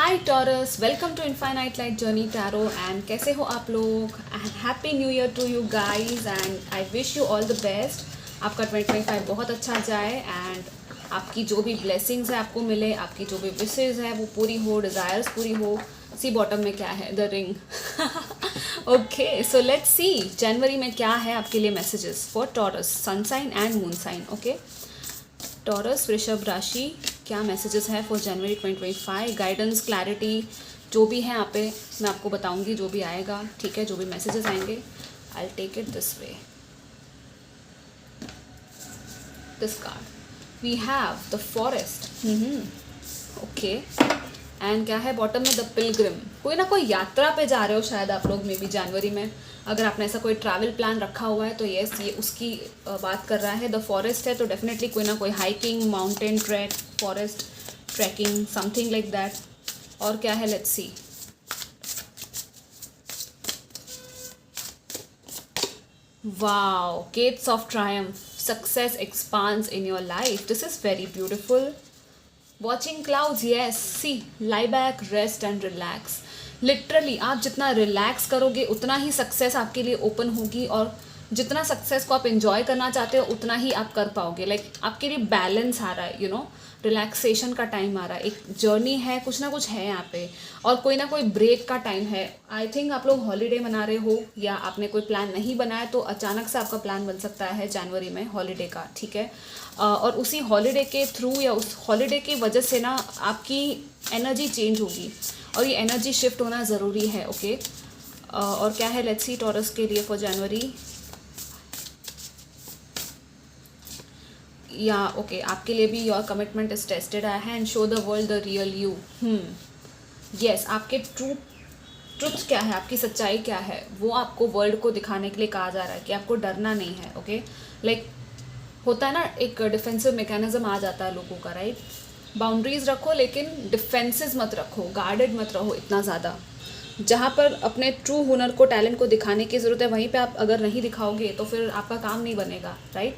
Hi Taurus, welcome to infinite light journey tarot. And कैसे हो आप लोग? And happy new year to you guys and I wish you all the best. आपका 2025 बहुत अच्छा जाए एंड आपकी जो भी ब्लेसिंग्स है आपको मिले, आपकी जो भी विशेज है वो पूरी हो, डिज़ायर्स पूरी हो। सी बॉटम में क्या है? The ring. Okay, so let's see जनवरी में क्या है आपके लिए messages for Taurus sun sign and moon sign. Okay, Taurus वृषभ राशि, क्या मैसेजेस है फॉर जनवरी 2025? गाइडेंस, क्लैरिटी जो भी है यहाँ पे मैं आपको बताऊंगी, जो भी आएगा। ठीक है, जो भी मैसेजेस आएंगे I take it this way. This card we have the forest. Okay, and क्या है बॉटम में? The pilgrim. कोई ना कोई यात्रा पे जा रहे हो शायद आप लोग, मे बी जनवरी में। अगर आपने ऐसा कोई ट्रैवल प्लान रखा हुआ है तो येस, ये उसकी बात कर रहा है। द फॉरेस्ट है तो डेफिनेटली कोई ना कोई hiking, mountain trek, forest trekking, something like that. और क्या है? Let's see. Wow, gates of triumph, success expands in your life. This is very beautiful. Watching clouds, yes. See, lie back, rest and relax. Literally आप जितना relax करोगे उतना ही success आपके लिए open होगी, और जितना सक्सेस को आप एंजॉय करना चाहते हो उतना ही आप कर पाओगे। लाइक आपके लिए बैलेंस आ रहा है, यू नो, रिलैक्सेशन का टाइम आ रहा है। एक जर्नी है, कुछ ना कुछ है यहाँ पे, और कोई ना कोई ब्रेक का टाइम है। आई थिंक आप लोग हॉलीडे मना रहे हो, या आपने कोई प्लान नहीं बनाया तो अचानक से आपका प्लान बन सकता है जनवरी में हॉलीडे का। ठीक है, और उसी हॉलीडे के थ्रू या उस हॉलीडे की वजह से ना आपकी एनर्जी चेंज होगी, और ये एनर्जी शिफ्ट होना ज़रूरी है। ओके, और क्या है? लेट्स सी टॉरस के लिए फॉर जनवरी। या ओके, आपके लिए भी योर कमिटमेंट इज टेस्टेड है and show the world the real you. Yes, आपके ट्रुथ क्या है, आपकी सच्चाई क्या है, वो आपको वर्ल्ड को दिखाने के लिए कहा जा रहा है कि आपको डरना नहीं है। ओके, लाइक होता है ना, एक डिफेंसिव मैकेनिज्म आ जाता है लोगों का, राइट? बाउंड्रीज रखो लेकिन डिफेंसेस मत रखो, गार्डेड मत रहो इतना ज़्यादा। जहाँ पर अपने ट्रू हुनर को, टैलेंट को दिखाने की ज़रूरत है, वहीं पे आप अगर नहीं दिखाओगे तो फिर आपका काम नहीं बनेगा, राइट?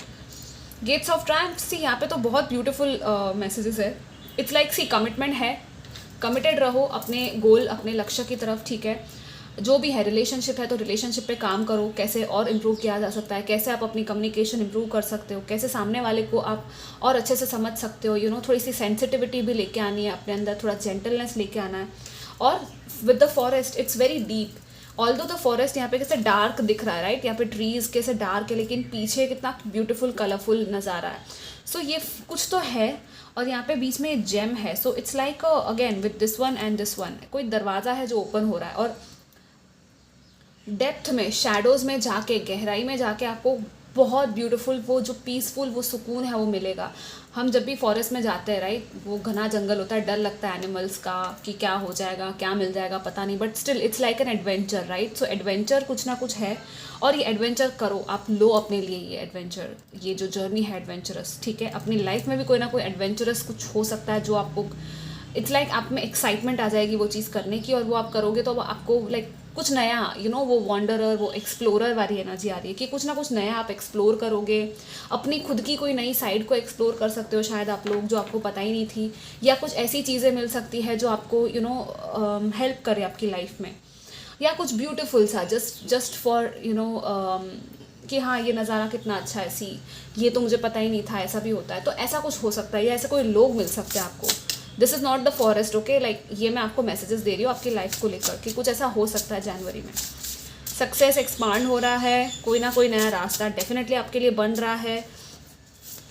गेट्स ऑफ ट्रायम्फ, सी यहाँ पे तो बहुत ब्यूटीफुल मैसेजेस है। इट्स लाइक सी, कमिटमेंट है, कमिटेड रहो अपने गोल, अपने लक्ष्य की तरफ। ठीक है, जो भी है, रिलेशनशिप है तो रिलेशनशिप पे काम करो, कैसे और इम्प्रूव किया जा सकता है, कैसे आप अपनी कम्युनिकेशन इम्प्रूव कर सकते हो, कैसे सामने वाले को आप और अच्छे से समझ सकते हो। यू नो, थोड़ी सी सेंसिटिविटी भी लेके आनी है अपने अंदर, थोड़ा जेंटलनेस लेके आना है। और with the forest it's very deep. Although the forest यहाँ पे कैसे डार्क दिख रहा है, राइट? यहाँ पे ट्रीज कैसे डार्क है, लेकिन पीछे कितना ब्यूटीफुल कलरफुल नज़ारा है। सो ये कुछ तो है, और यहाँ पे बीच में जेम है। So it's like again with this one and this one, कोई दरवाज़ा है जो ओपन हो रहा है, और डेप्थ में, शैडोज़ में जाके, गहराई में जाके आपको बहुत ब्यूटीफुल वो जो पीसफुल वो सुकून है वो मिलेगा। हम जब भी फॉरेस्ट में जाते हैं, राइट, वो घना जंगल होता है, डर लगता है एनिमल्स का कि क्या हो जाएगा, क्या मिल जाएगा पता नहीं, but still it's like an adventure, right? So adventure कुछ ना कुछ है, और ये एडवेंचर करो, आप लो अपने लिए ये एडवेंचर, ये जो जर्नी है एडवेंचरस। ठीक है, अपनी लाइफ में भी कोई ना कोई एडवेंचरस कुछ हो सकता है जो आपको, इट्स लाइक आप में एक्साइटमेंट आ जाएगी वो चीज़ करने की, और वो आप करोगे तो आपको लाइक कुछ नया, यू नो, वो वॉन्डरर, वो एक्सप्लोरर वाली एनर्जी आ रही है कि कुछ ना कुछ नया आप एक्सप्लोर करोगे। अपनी खुद की कोई नई साइड को एक्सप्लोर कर सकते हो शायद आप लोग, जो आपको पता ही नहीं थी, या कुछ ऐसी चीज़ें मिल सकती है जो आपको, यू नो, हेल्प करे आपकी लाइफ में, या कुछ ब्यूटीफुल सा जस्ट फॉर, यू नो, कि हाँ ये नज़ारा कितना अच्छा है, सी ये तो मुझे पता ही नहीं था, ऐसा भी होता है। तो ऐसा कुछ हो सकता है, या ऐसे कोई लोग मिल सकते हैं आपको। This is not the forest. Okay, like ये मैं आपको मैसेजेस दे रही हूँ आपकी लाइफ को लेकर कि कुछ ऐसा हो सकता है जनवरी में। सक्सेस एक्सपांड हो रहा है, कोई ना कोई नया रास्ता डेफिनेटली आपके लिए बन रहा है।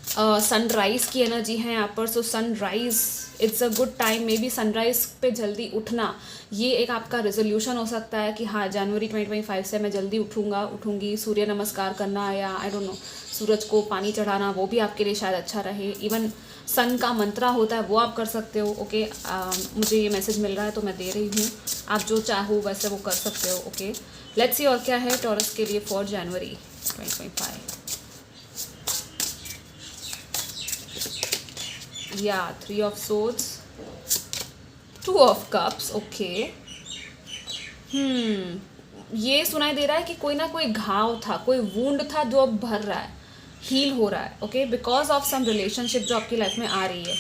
सनराइज़ की एनर्जी है यहाँ पर। So sunrise it's a good time. Maybe sunrise पे जल्दी उठना, ये एक आपका रेजोल्यूशन हो सकता है कि हाँ जनवरी 2025 से मैं जल्दी उठूँगी। सूर्य नमस्कार करना, या आई डोंट नो, सूरज को पानी चढ़ाना, वो भी आपके लिए शायद अच्छा रहे। इवन सन का मंत्रा होता है वो आप कर सकते हो। ओके, मुझे ये मैसेज मिल रहा है तो मैं दे रही हूँ, आप जो चाहो वैसे वो कर सकते हो। ओके, लेट्स सी और क्या है टॉरस के लिए फॉर जनवरी 2025। या 3 of swords, 2 of cups. Okay, ये सुनाई दे रहा है कि कोई ना कोई घाव था, कोई वुंड था जो अब भर रहा है, हील हो रहा है। Okay, because of some relationship जो आपकी लाइफ में आ रही है,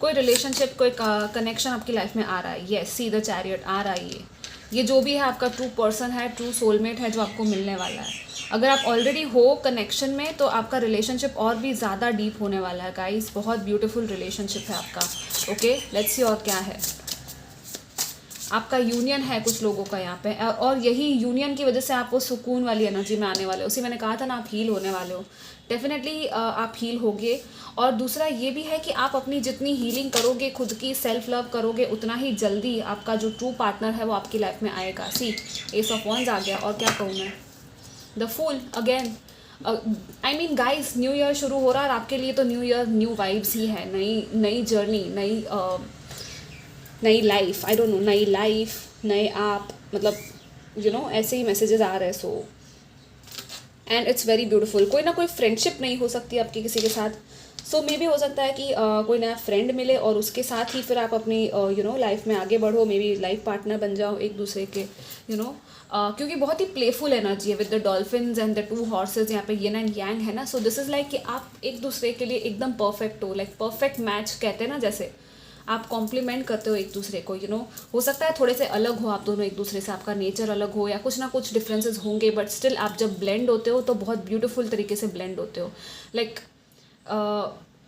कोई रिलेशनशिप, कोई कनेक्शन आपकी लाइफ में आ रहा है। येस, सी द चैरियट आ रहा है ये जो भी है आपका ट्रू पर्सन है, ट्रू सोलमेट है जो आपको मिलने वाला है। अगर आप ऑलरेडी हो कनेक्शन में तो आपका रिलेशनशिप और भी ज़्यादा डीप होने वाला है गाइस। बहुत ब्यूटीफुल रिलेशनशिप है आपका। ओके, लेट्स सी और क्या है। आपका यूनियन है कुछ लोगों का यहाँ पे, और यही यूनियन की वजह से आप वो सुकून वाली एनर्जी में आने वाले हो। उसी मैंने कहा था ना, आप हील होने वाले हो। डेफिनेटली आप हील होगे। और दूसरा ये भी है कि आप अपनी जितनी हीलिंग करोगे, खुद की सेल्फ लव करोगे, उतना ही जल्दी आपका जो ट्रू पार्टनर है वो आपकी लाइफ में आएगा। सी, एस ऑफ वॉन्ड्स आ गया। और क्या कहूँ मैं, the fool again. I mean guys, new year शुरू हो रहा है और आपके लिए तो न्यू ईयर न्यू वाइब्स ही है। नई जर्नी, नई लाइफ, आई डोंट नो, नई लाइफ, नए आप, मतलब ऐसे ही मैसेजेस आ रहे हैं। So and it's very beautiful. कोई ना कोई फ्रेंडशिप नहीं हो सकती आपकी किसी के साथ। सो मे बी हो सकता है कि कोई नया फ्रेंड मिले और उसके साथ ही फिर आप अपनी लाइफ में आगे बढ़ो। मे बी लाइफ पार्टनर बन जाओ एक दूसरे के, क्योंकि बहुत ही प्लेफुल एनर्जी है with the dolphins and the 2 horse's. यहाँ पे येन एंड यांग है ना। सो दिस इज़ लाइक कि आप एक दूसरे के लिए एकदम परफेक्ट हो, लाइक परफेक्ट मैच कहते हैं ना, जैसे आप कॉम्प्लीमेंट करते हो एक दूसरे को। हो सकता है थोड़े से अलग हो आप दोनों एक दूसरे से, आपका नेचर अलग हो या कुछ ना कुछ डिफरेंसेस होंगे, बट स्टिल आप जब ब्लेंड होते हो तो बहुत ब्यूटीफुल तरीके से ब्लेंड होते हो। लाइक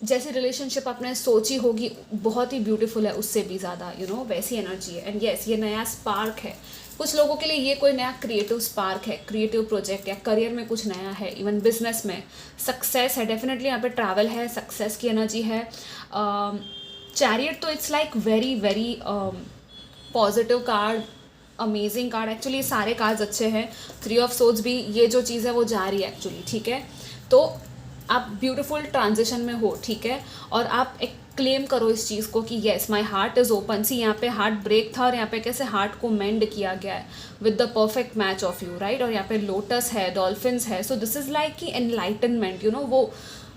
जैसी रिलेशनशिप आपने सोची होगी बहुत ही ब्यूटीफुल है, उससे भी ज़्यादा वैसी एनर्जी है। एंड येस, ये नया स्पार्क है कुछ लोगों के लिए। ये कोई नया क्रिएटिव स्पार्क है, क्रिएटिव प्रोजेक्ट या करियर में कुछ नया है, इवन बिजनेस में सक्सेस है। डेफिनेटली यहाँ पे ट्रैवल है, सक्सेस की एनर्जी है। चैरियट तो it's like very very positive card, amazing card. Actually सारे कार्ड्स अच्छे हैं। 3 ऑफ सोर्ड्स भी, ये जो चीज़ है वो जा रही है एक्चुअली, ठीक है। तो आप ब्यूटीफुल ट्रांजिशन में हो, ठीक है। और आप एक क्लेम करो इस चीज़ को कि yes, my heart is open. See, यहाँ पे हार्ट ब्रेक था और यहाँ पे कैसे हार्ट को मेंड किया गया है with the perfect match of you, right. और यहाँ पे लोटस है, डॉल्फिन्स है। सो दिस इज़ लाइक कि एनलाइटनमेंट, वो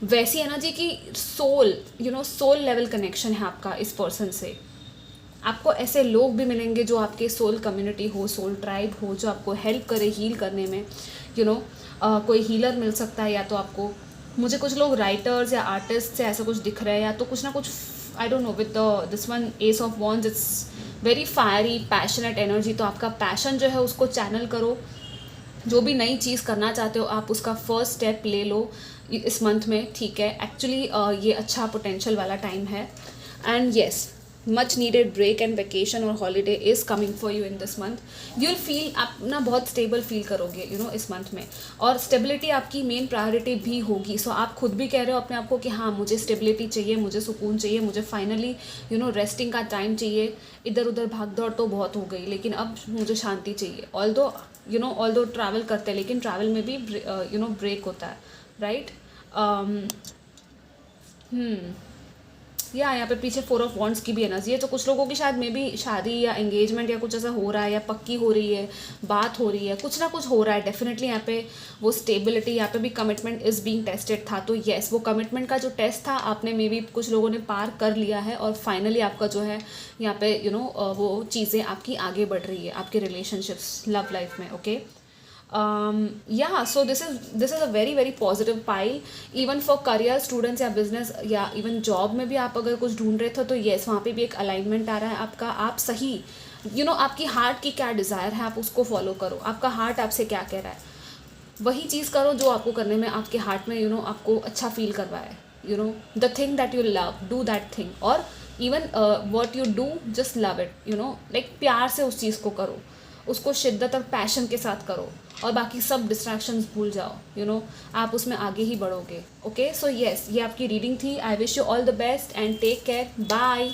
वैसी एनर्जी की सोल लेवल कनेक्शन है आपका इस पर्सन से। आपको ऐसे लोग भी मिलेंगे जो आपके सोल कम्युनिटी हो, सोल ट्राइब हो, जो आपको हेल्प करे हील करने में। कोई हीलर मिल सकता है, या तो आपको, मुझे कुछ लोग राइटर्स या आर्टिस्ट से ऐसा कुछ दिख रहा है, या तो कुछ ना कुछ, आई don't no, with this one S of wands, it's very fiery passionate energy. तो आपका पैशन जो है उसको चैनल करो। जो भी नई चीज़ करना चाहते हो आप उसका फर्स्ट स्टेप ले लो इस मंथ में, ठीक है। एक्चुअली ये अच्छा पोटेंशियल वाला टाइम है। And yes, much needed break and vacation और holiday is coming for you in this month. You will feel, आप ना बहुत स्टेबल फील करोगे इस मंथ में। और स्टेबिलिटी आपकी मेन प्रायोरिटी भी होगी। सो आप खुद भी कह रहे हो अपने आप को कि हाँ, मुझे स्टेबिलिटी चाहिए, मुझे सुकून चाहिए, मुझे फाइनली रेस्टिंग का टाइम चाहिए। इधर उधर भाग दौड़ तो बहुत हो गई, लेकिन अब मुझे शांति चाहिए। ऑल दो ट्रैवल करते हैं, लेकिन ट्रैवल में भी ब्रेक होता है, राइट। यहाँ पे पीछे 4 ऑफ वॉन्ड्स की भी एनर्जी है। तो कुछ लोगों की शायद मे बी शादी या एंगेजमेंट या कुछ ऐसा हो रहा है, या पक्की हो रही है, बात हो रही है, कुछ ना कुछ हो रहा है। डेफिनेटली यहाँ पे वो स्टेबिलिटी, यहाँ पे भी कमिटमेंट इज़ बीइंग टेस्टेड था। तो येस, वो कमिटमेंट का जो टेस्ट था आपने मे बी कुछ लोगों ने पार कर लिया है, और फाइनली आपका जो है यहाँ पे वो चीज़ें आपकी आगे बढ़ रही है आपके रिलेशनशिप्स, लव लाइफ में। Okay, so this is a very very positive pile even for career students या business या even job में भी आप अगर कुछ ढूंढ रहे थे तो yes, वहाँ पे भी एक alignment आ रहा है आपका। आप सही आपकी हार्ट की क्या डिज़ायर है आप उसको फॉलो करो। आपका हार्ट आपसे क्या कह रहा है वही चीज़ करो जो आपको करने में आपके हार्ट में आपको अच्छा फील करवाए। The thing that you love, do that thing. और even what you do, just love it. Like प्यार से उस चीज़ को करो, उसको शिद्दत और पैशन के साथ करो, और बाकी सब डिस्ट्रैक्शंस भूल जाओ। आप उसमें आगे ही बढ़ोगे। ओके, सो येस, ये आपकी रीडिंग थी। I wish you all the best and take care. Bye.